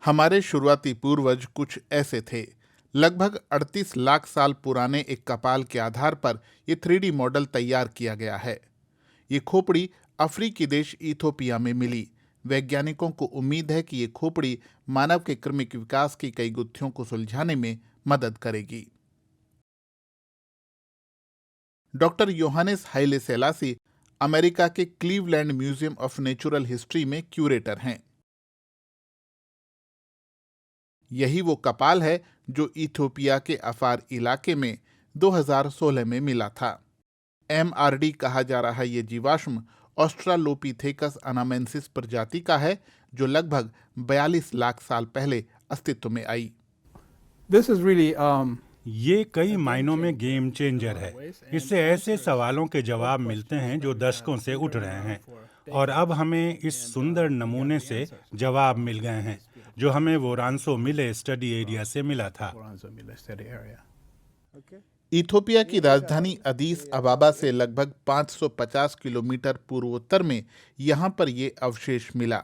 हमारे शुरुआती पूर्वज कुछ ऐसे थे। लगभग 38 लाख साल पुराने एक कपाल के आधार पर ये 3D मॉडल तैयार किया गया है। ये खोपड़ी अफ्रीकी देश इथोपिया में मिली। वैज्ञानिकों को उम्मीद है कि ये खोपड़ी मानव के क्रमिक विकास की कई गुत्थियों को सुलझाने में मदद करेगी। डॉक्टर योहानेस हाइले सेलासी अमेरिका के Cleveland museum of natural history में क्यूरेटर हैं। यही वो कपाल है जो इथोपिया के अफार इलाके में 2016 में मिला था। MRD कहा जा रहा ये जीवाश्म ऑस्ट्रालोपिथेकस अनामेंसिस प्रजाति का है, जो लगभग 42 लाख साल पहले अस्तित्व में आई। ये कई मायनों में गेम चेंजर है। इससे ऐसे सवालों के जवाब मिलते हैं जो दशकों से उठ रहे हैं, और अब हमें इस सुंदर नमूने से जवाब मिल गए हैं जो हमें वोरांसो मिले स्टडी एरिया से मिला था। इथोपिया की राजधानी अदीस अबाबा से लगभग 550 किलोमीटर पूर्वोत्तर में यहाँ पर ये अवशेष मिला।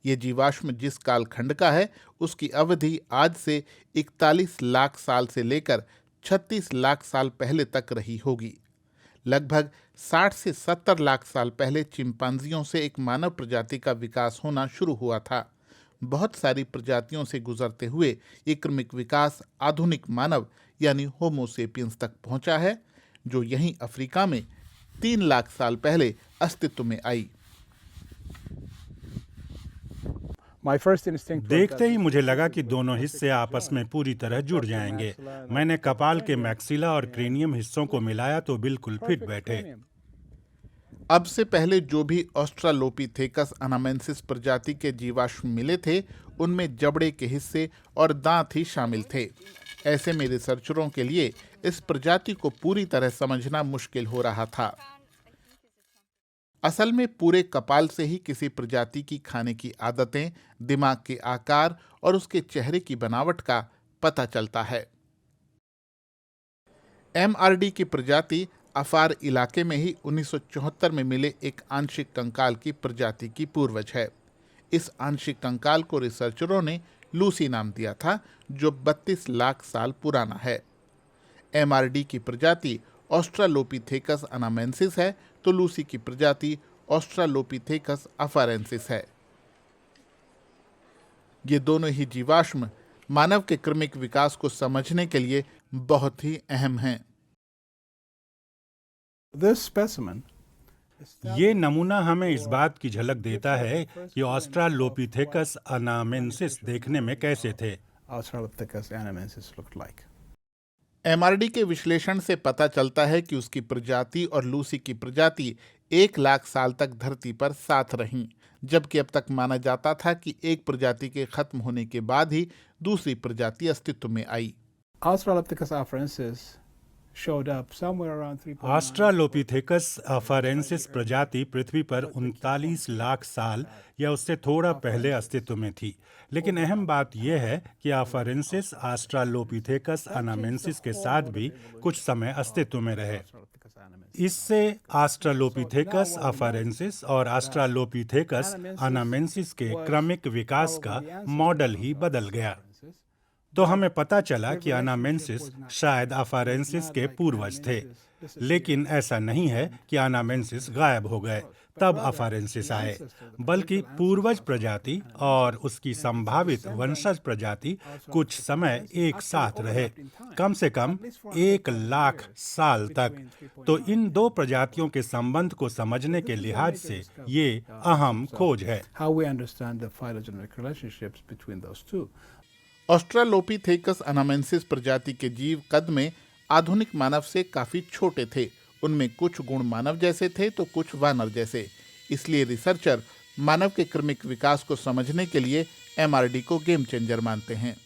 ये जीवाश्म जिस कालखंड का है उसकी अवधि आज से 41 लाख साल से लेकर 36 लाख साल पहले तक रही होगी। लगभग 60 से 70 लाख साल पहले चिंपांजियों से एक मानव प्रजाति का विकास होना शुरू हुआ था। बहुत सारी प्रजातियों से गुजरते हुए ये क्रमिक विकास आधुनिक मानव यानी होमो सेपियंस तक पहुंचा है, जो यहीं अफ्रीका में 3 लाख साल पहले अस्तित्व में आई। देखते ही मुझे लगा कि दोनों हिस्से आपस में पूरी तरह जुड़ जाएंगे। मैंने कपाल के मैक्सिला और क्रेनियम हिस्सों को मिलाया तो बिल्कुल फिट बैठे। अब से पहले जो भी ऑस्ट्रालोपिथेकस अनामेंसिस प्रजाति के जीवाश्म मिले थे, उनमें जबड़े के हिस्से और दांत ही शामिल थे। ऐसे में रिसर्चरों के लिए इस प्रजाति को पूरी तरह समझना मुश्किल हो रहा था। असल में पूरे कपाल से ही किसी प्रजाति की खाने की आदतें, दिमाग के आकार और उसके चेहरे की बनावट का पता चलता है। MRD की प्रजाति अफार इलाके में ही 1974 में मिले एक आंशिक कंकाल की प्रजाति की पूर्वज है। इस आंशिक कंकाल को रिसर्चरों ने लूसी नाम दिया था, जो 32 लाख साल पुराना है। MRD की प्रजाति ऑस्ट्रालोपिथेकस अनामेंसिस है, तो लूसी की प्रजाति ऑस्ट्रालोपिथेकस अफारेंसिस है। ये दोनों ही जीवाश्म मानव के क्रमिक विकास को समझने के लिए बहुत ही अहम हैं। ये नमूना हमें इस बात की झलक देता है कि ऑस्ट्रालोपिथेकस अनामेंसिस देखने में कैसे थे। MRD के विश्लेषण से पता चलता है कि उसकी प्रजाति और लूसी की प्रजाति 1 लाख साल तक धरती पर साथ रहीं, जबकि अब तक माना जाता था कि एक प्रजाति के खत्म होने के बाद ही दूसरी प्रजाति अस्तित्व में आई। ऑस्ट्रालोपिथेकस अफारेंसिस प्रजाति पृथ्वी पर 39 लाख साल या उससे थोड़ा पहले अस्तित्व में थी, लेकिन अहम बात यह है कि अफारेंसिस ऑस्ट्रालोपिथेकस अनामेंसिस के साथ भी कुछ समय अस्तित्व में रहे। इससे ऑस्ट्रालोपिथेकस अफारेंसिस और ऑस्ट्रालोपिथेकस अनामेंसिस के क्रमिक विकास का मॉडल ही बदल गया। तो हमें पता चला कि अनामेंसिस शायद अफारेंसिस के पूर्वज थे, लेकिन ऐसा नहीं है कि अनामेंसिस गायब हो गए तब अफारेंसिस आए, बल्कि पूर्वज प्रजाति और उसकी संभावित वंशज प्रजाति कुछ समय एक साथ रहे, कम से कम 1 लाख साल तक। तो इन दो प्रजातियों के संबंध को समझने के लिहाज से ये अहम खोज है। ऑस्ट्रालोपिथेकस अनामेंसिस प्रजाति के जीव कद में आधुनिक मानव से काफी छोटे थे। उनमें कुछ गुण मानव जैसे थे तो कुछ वानर जैसे। इसलिए रिसर्चर मानव के क्रमिक विकास को समझने के लिए MRD को गेम चेंजर मानते हैं।